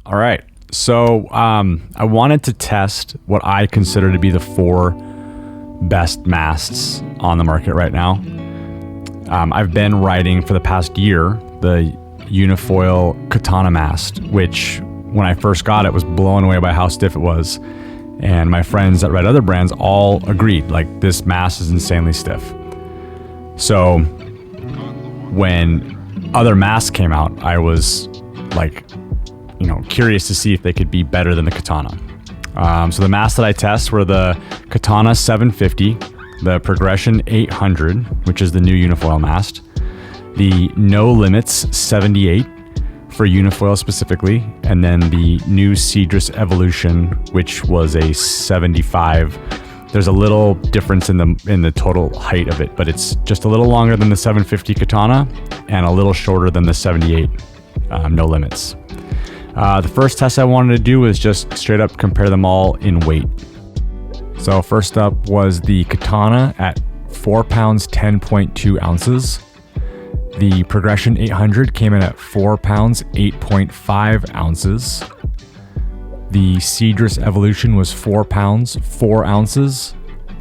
All right. So I wanted to test what I consider to be the 4 best masts on the market right now. I've been riding for the past year the Unifoil Katana mast, which when I first got it was blown away by how stiff it was. And my friends that ride other brands all agreed, like, this mast is insanely stiff. So when other masts came out, I was like, curious to see if they could be better than the Katana. So the masts that I test were the Katana 750, the Progression 800, which is the new Unifoil mast, the NoLimitz 78 for Unifoil specifically, and then the new CEDRUS Evolution, which was a 75. There's a little difference in the total height of it, but it's just a little longer than the 750 Katana and a little shorter than the 78 NoLimitz. The first test I wanted to do was just straight up compare them all in weight. So first up was the Katana at 4 pounds 10.2 ounces. The Progression 800 came in at 4 pounds 8.5 ounces. The CEDRUS Evolution was 4 pounds 4 ounces,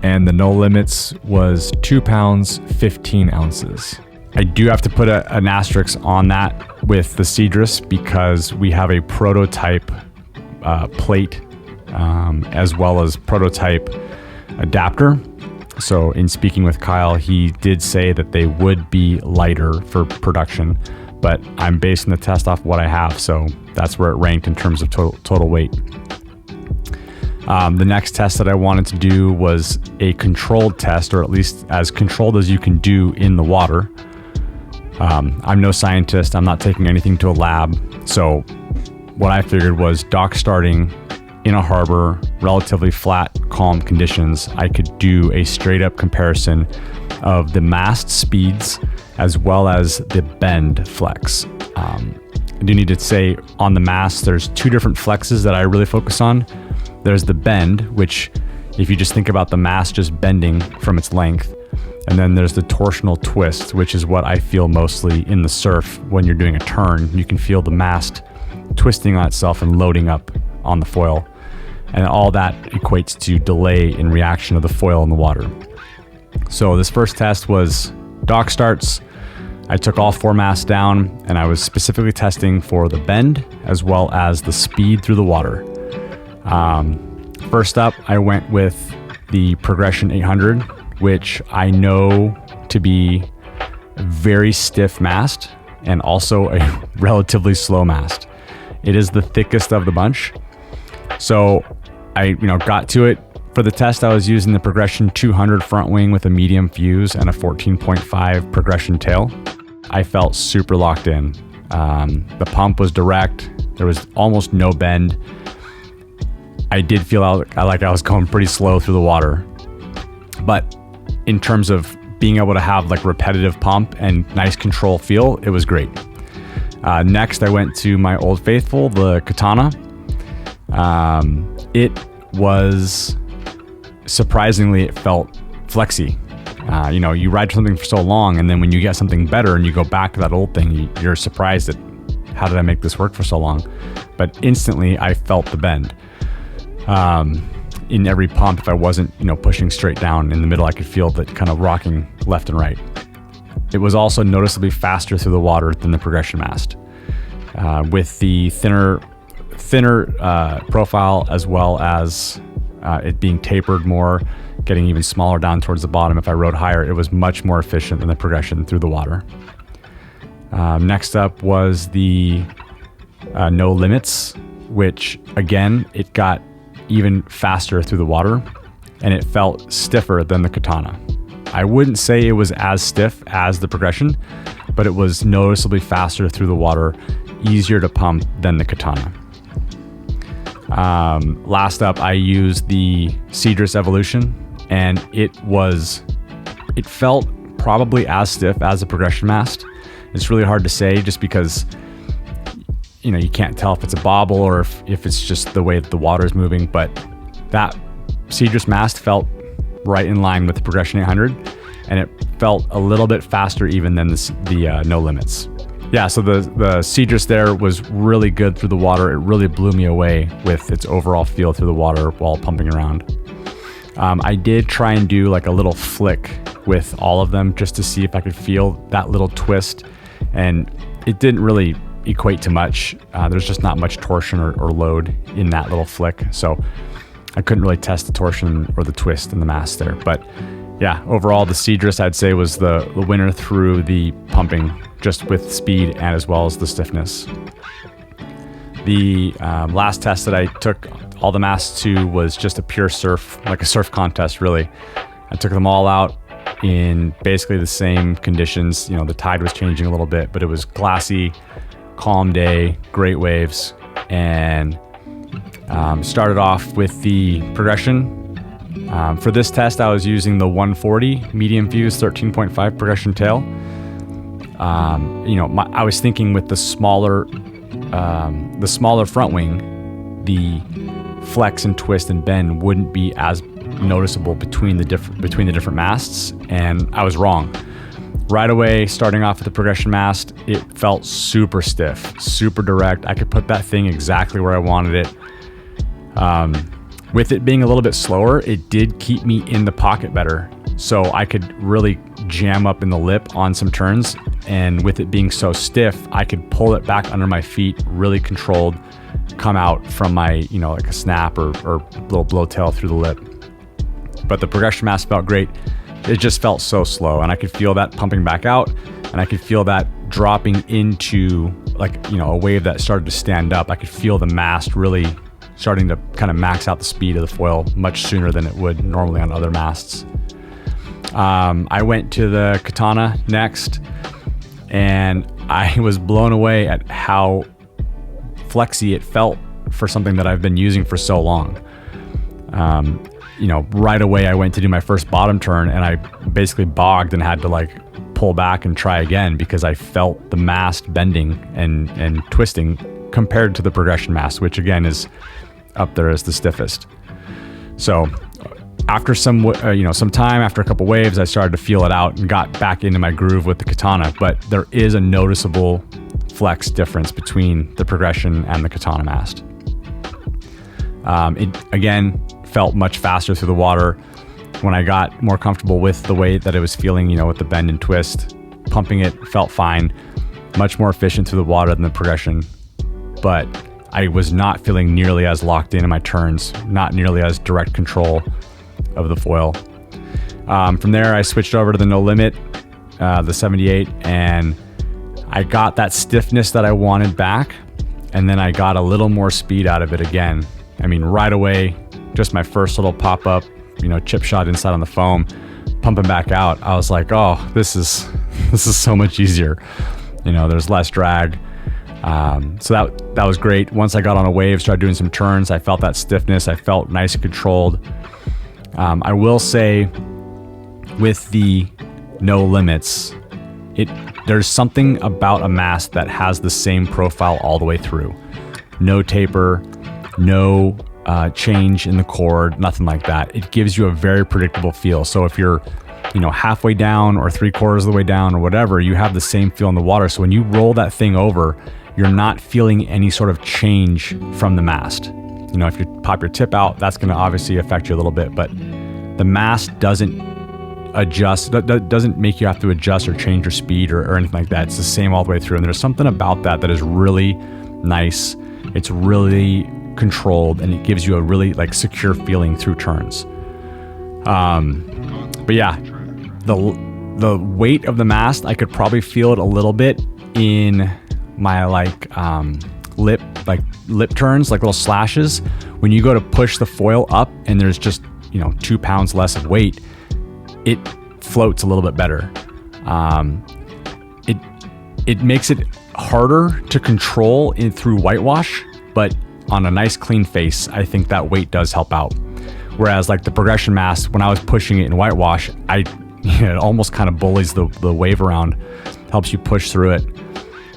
and the NoLimitz was 2 pounds 15 ounces. I do have to put an asterisk on that with the CEDRUS because we have a prototype plate as well as prototype adapter. So in speaking with Kyle, he did say that they would be lighter for production, but I'm basing the test off what I have, so that's where it ranked in terms of total weight. The next test that I wanted to do was a controlled test, or at least as controlled as you can do in the water. I'm no scientist. I'm not taking anything to a lab. So what I figured was dock starting in a harbor, relatively flat, calm conditions, I could do a straight up comparison of the mast speeds as well as the bend flex. I do need to say on the mast, there's 2 different flexes that I really focus on. There's the bend, which if you just think about the mast just bending from its length, and then there's the torsional twist, which is what I feel mostly in the surf when you're doing a turn. You can feel the mast twisting on itself and loading up on the foil. And all that equates to delay in reaction of the foil in the water. So this first test was dock starts. I took all 4 masts down and I was specifically testing for the bend as well as the speed through the water. First up, I went with the Progression 800, which I know to be a very stiff mast and also a relatively slow mast. It is the thickest of the bunch. So I got to it. For the test, I was using the Progression 200 front wing with a medium fuse and a 14.5 Progression tail. I felt super locked in. The pump was direct. There was almost no bend. I did feel like I was going pretty slow through the water. But in terms of being able to have like repetitive pump and nice control feel, it was great. Next, I went to my Old Faithful, the Katana. It was surprisingly, it felt flexy. You ride something for so long, and then when you get something better and you go back to that old thing, you're surprised at how did I make this work for so long? But instantly, I felt the bend. In every pump, if I wasn't, pushing straight down in the middle, I could feel that kind of rocking left and right. It was also noticeably faster through the water than the Progression mast, with the thinner profile as well as it being tapered more, getting even smaller down towards the bottom. If I rode higher, it was much more efficient than the Progression through the water. Next up was the NoLimitz, which again, it got even faster through the water and it felt stiffer than the Katana. I wouldn't say it was as stiff as the Progression, but it was noticeably faster through the water, easier to pump than the Katana. Last up, I used the CEDRUS Evolution, and it felt probably as stiff as the Progression mast. It's really hard to say just because you can't tell if it's a bobble or if it's just the way that the water is moving, but that CEDRUS mast felt right in line with the Progression 800, and it felt a little bit faster even than the NoLimitz. yeah, so the CEDRUS there was really good through the water. It really blew me away with its overall feel through the water while pumping around. I did try and do like a little flick with all of them just to see if I could feel that little twist, and it didn't really equate to much. There's just not much torsion or load in that little flick, so I couldn't really test the torsion or the twist in the mast there. But yeah, overall the CEDRUS I'd say was the winner through the pumping, just with speed and as well as the stiffness. The last test that I took all the masts to was just a pure surf, like a surf contest really. I took them all out in basically the same conditions. You know, the tide was changing a little bit, but it was glassy, calm day, great waves, and started off with the progression. For this test, I was using the 140 medium fuse 13.5 progression tail. You know, I was thinking with the smaller front wing, the flex and twist and bend wouldn't be as noticeable between the different masts, and I was wrong. Right away, starting off with the progression mast, it felt super stiff, super direct. I could put that thing exactly where I wanted it. With it being a little bit slower, it did keep me in the pocket better, so I could really jam up in the lip on some turns. And with it being so stiff, I could pull it back under my feet, really controlled, come out from my, you know, like a snap or little blow tail through the lip. But the progression mast felt great. It just felt so slow, and I could feel that pumping back out, and I could feel that dropping into, like, you know, a wave that started to stand up. I could feel the mast really starting to kind of max out the speed of the foil much sooner than it would normally on other masts. I went to the Katana next, and I was blown away at how flexy it felt for something that I've been using for so long. You know, right away I went to do my first bottom turn, and I basically bogged and had to like pull back and try again because I felt the mast bending and twisting compared to the progression mast, which again is up there as the stiffest. So after some time, after a couple waves, I started to feel it out and got back into my groove with the Katana. But there is a noticeable flex difference between the progression and the Katana mast. It again felt much faster through the water. When I got more comfortable with the way that it was feeling, you know, with the bend and twist, pumping it felt fine, much more efficient through the water than the progression. But I was not feeling nearly as locked in my turns, not nearly as direct control of the foil. From there, I switched over to the NoLimit, the 78, and I got that stiffness that I wanted back, and then I got a little more speed out of it again. I mean, right away, just my first little pop-up, you know, chip shot inside on the foam, pumping back out. I was like, oh, this is so much easier. You know, there's less drag. So that was great. Once I got on a wave, started doing some turns, I felt that stiffness. I felt nice and controlled. I will say with the NoLimitz, there's something about a mast that has the same profile all the way through. No taper, no change in the cord, nothing like that. It gives you a very predictable feel. So if you're, you know, halfway down or 3/4 of the way down or whatever, you have the same feel in the water. So when you roll that thing over, you're not feeling any sort of change from the mast. You know, if you pop your tip out, that's going to obviously affect you a little bit, but the mast doesn't adjust, doesn't make you have to adjust or change your speed or anything like that. It's the same all the way through. And there's something about that is really nice. It's really controlled, and it gives you a really like secure feeling through turns. But yeah, the weight of the mast, I could probably feel it a little bit in my lip turns, like little slashes. When you go to push the foil up and there's just, you know, 2 pounds less of weight, it floats a little bit better. It makes it harder to control through whitewash, but on a nice clean face, I think that weight does help out. Whereas like the progression mast, when I was pushing it in whitewash, it almost kind of bullies the wave around, helps you push through it.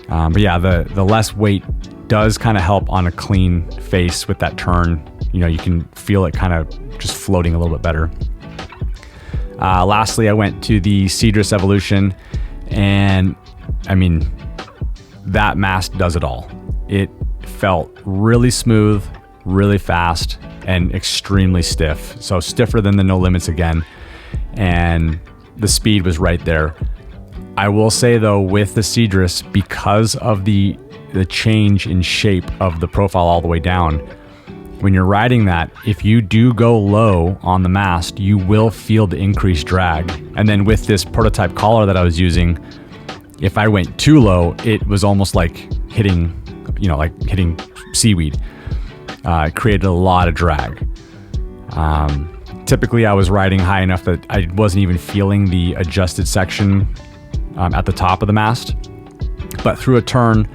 But yeah, the less weight does kind of help on a clean face with that turn. You know, you can feel it kind of just floating a little bit better. Lastly, I went to the CEDRUS Evolution, and I mean, that mast does it all. It felt really smooth, really fast, and extremely stiff. So stiffer than the NoLimitz again, and the speed was right there. I will say though, with the CEDRUS, because of the change in shape of the profile all the way down, when you're riding that, if you do go low on the mast, you will feel the increased drag. And then with this prototype collar that I was using, if I went too low, it was almost like hitting seaweed. It created a lot of drag. Typically I was riding high enough that I wasn't even feeling the adjusted section at the top of the mast. But through a turn,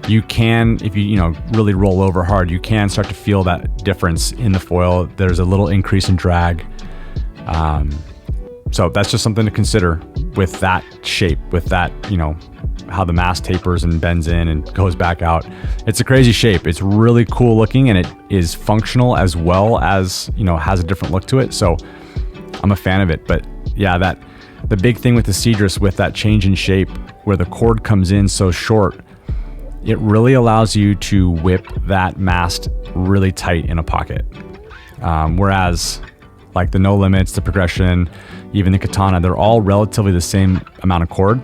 you can, if you really roll over hard, you can start to feel that difference in the foil. There's a little increase in drag. So that's just something to consider with that shape, with that, how the mast tapers and bends in and goes back out. It's a crazy shape. It's really cool looking, and it is functional as well as, has a different look to it. So I'm a fan of it. But yeah, the big thing with the CEDRUS, with that change in shape where the cord comes in so short, it really allows you to whip that mast really tight in a pocket. Whereas like the NoLimitz, the Progression, even the Katana, they're all relatively the same amount of cord.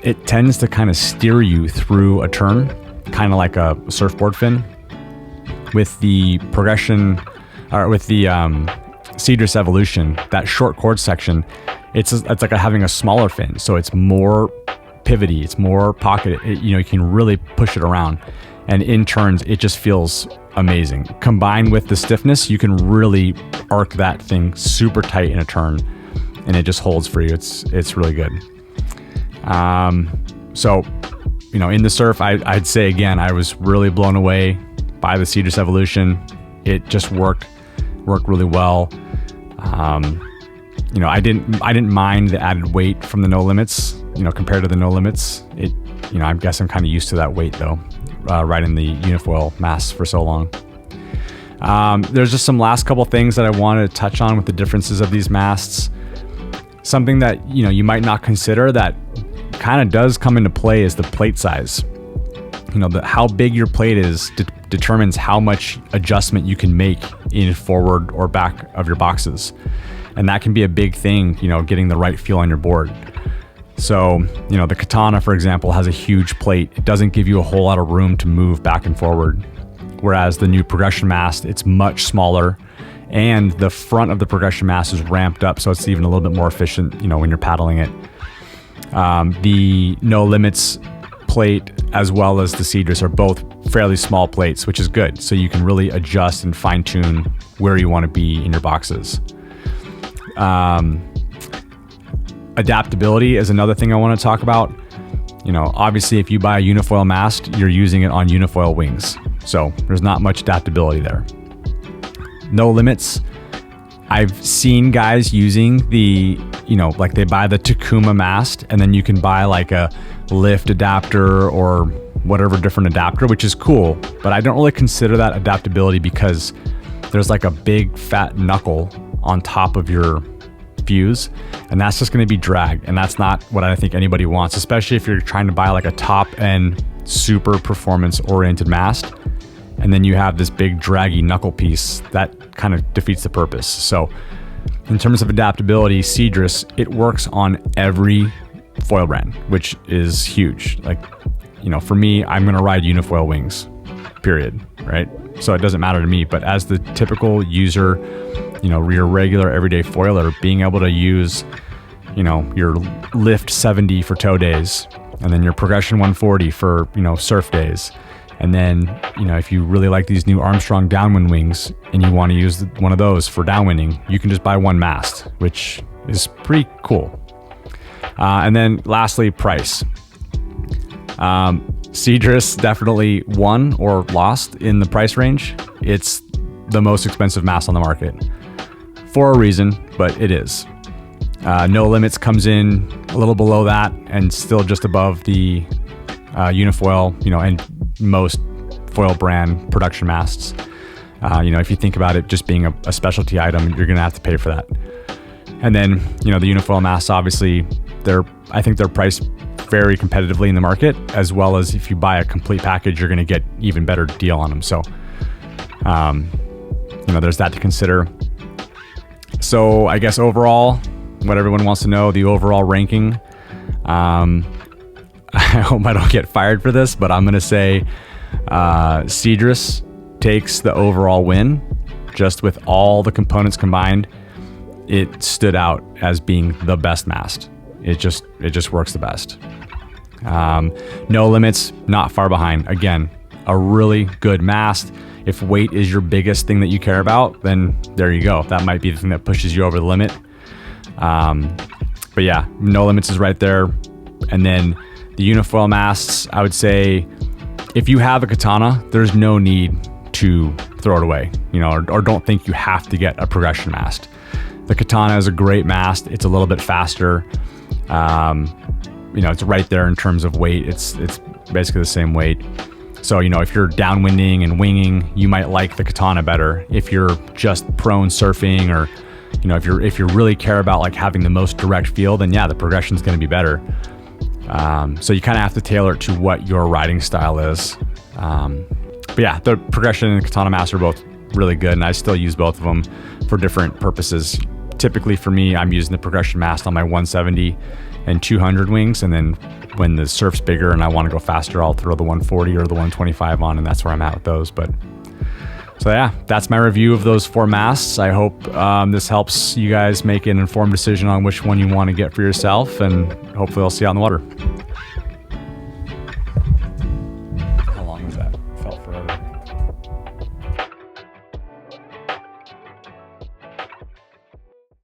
It tends to kind of steer you through a turn, kind of like a surfboard fin. With the Progression, or with the CEDRUS Evolution, that short cord section, it's like having a smaller fin, so it's more pivoty, it's more pocket. You can really push it around, and in turns it just feels amazing. Combined with the stiffness, you can really arc that thing super tight in a turn, and it just holds for you. It's really good. So in the surf, I'd say again, I was really blown away by the CEDRUS Evolution. It just worked really well. I didn't mind the added weight from the NoLimitz, compared to the NoLimitz. I guess I'm kind of used to that weight though, riding the Unifoil masts for so long. There's just some last couple things that I wanted to touch on with the differences of these masts. Something that, you might not consider that kind of does come into play is the plate size. How big your plate is determines how much adjustment you can make in forward or back of your boxes. And that can be a big thing, getting the right feel on your board. So, the Katana, for example, has a huge plate. It doesn't give you a whole lot of room to move back and forward. Whereas the new Progression mast, it's much smaller, and the front of the Progression mast is ramped up, so it's even a little bit more efficient, when you're paddling it. The NoLimitz plate as well as the CEDRUS are both fairly small plates, which is good. So you can really adjust and fine tune where you want to be in your boxes. Adaptability is another thing I want to talk about. Obviously if you buy a Unifoil mast, you're using it on Unifoil wings. So there's not much adaptability there. NoLimitz, I've seen guys using the, like they buy the Takuma mast, and then you can buy like a lift adapter or whatever different adapter, which is cool. But I don't really consider that adaptability because there's like a big fat knuckle on top of your fuse, and that's just going to be drag, and that's not what I think anybody wants, especially if you're trying to buy like a top end super performance oriented mast, and then you have this big draggy knuckle piece. That kind of defeats the purpose. So in terms of adaptability, CEDRUS, it works on every foil brand, which is huge. Like, for me, I'm going to ride Unifoil wings, period, right? So it doesn't matter to me. But as the typical user, your regular everyday foiler, being able to use, your lift 70 for tow days, and then your Progression 140 for, surf days. And then, if you really like these new Armstrong downwind wings and you want to use one of those for downwinding, you can just buy one mast, which is pretty cool. And then lastly, price. CEDRUS definitely won or lost in the price range. It's the most expensive mast on the market for a reason, but it is. NoLimitz comes in a little below that and still just above the Unifoil, and most foil brand production masts. If you think about it just being a specialty item, you're going to have to pay for that. And then, the Unifoil masts, obviously, I think they're priced very competitively in the market, as well as if you buy a complete package, you're going to get even better deal on them. So, there's that to consider. So I guess overall, what everyone wants to know, the overall ranking. I hope I don't get fired for this, but I'm going to say CEDRUS takes the overall win. Just with all the components combined, it stood out as being the best mast. It just works the best. NoLimitz, not far behind. Again, a really good mast. If weight is your biggest thing that you care about, then there you go. That might be the thing that pushes you over the limit. But yeah, NoLimitz is right there. And then the Unifoil masts, I would say if you have a Katana, there's no need to throw it away, or don't think you have to get a progression mast. The Katana is a great mast. It's a little bit faster. It's right there in terms of weight. It's basically the same weight. So, if you're downwinding and winging, you might like the Katana better. If you're just prone surfing, or, if you really care about like having the most direct feel, then yeah, the progression is going to be better. So you kind of have to tailor it to what your riding style is. But yeah, the progression and Katana mast are both really good, and I still use both of them for different purposes. Typically for me, I'm using the progression mast on my 170 and 200 wings, and then when the surf's bigger and I want to go faster, I'll throw the 140 or the 125 on, and that's where I'm at with those. But so yeah, that's my review of those 4 masts. I hope this helps you guys make an informed decision on which one you want to get for yourself, and hopefully I'll see you out on the water.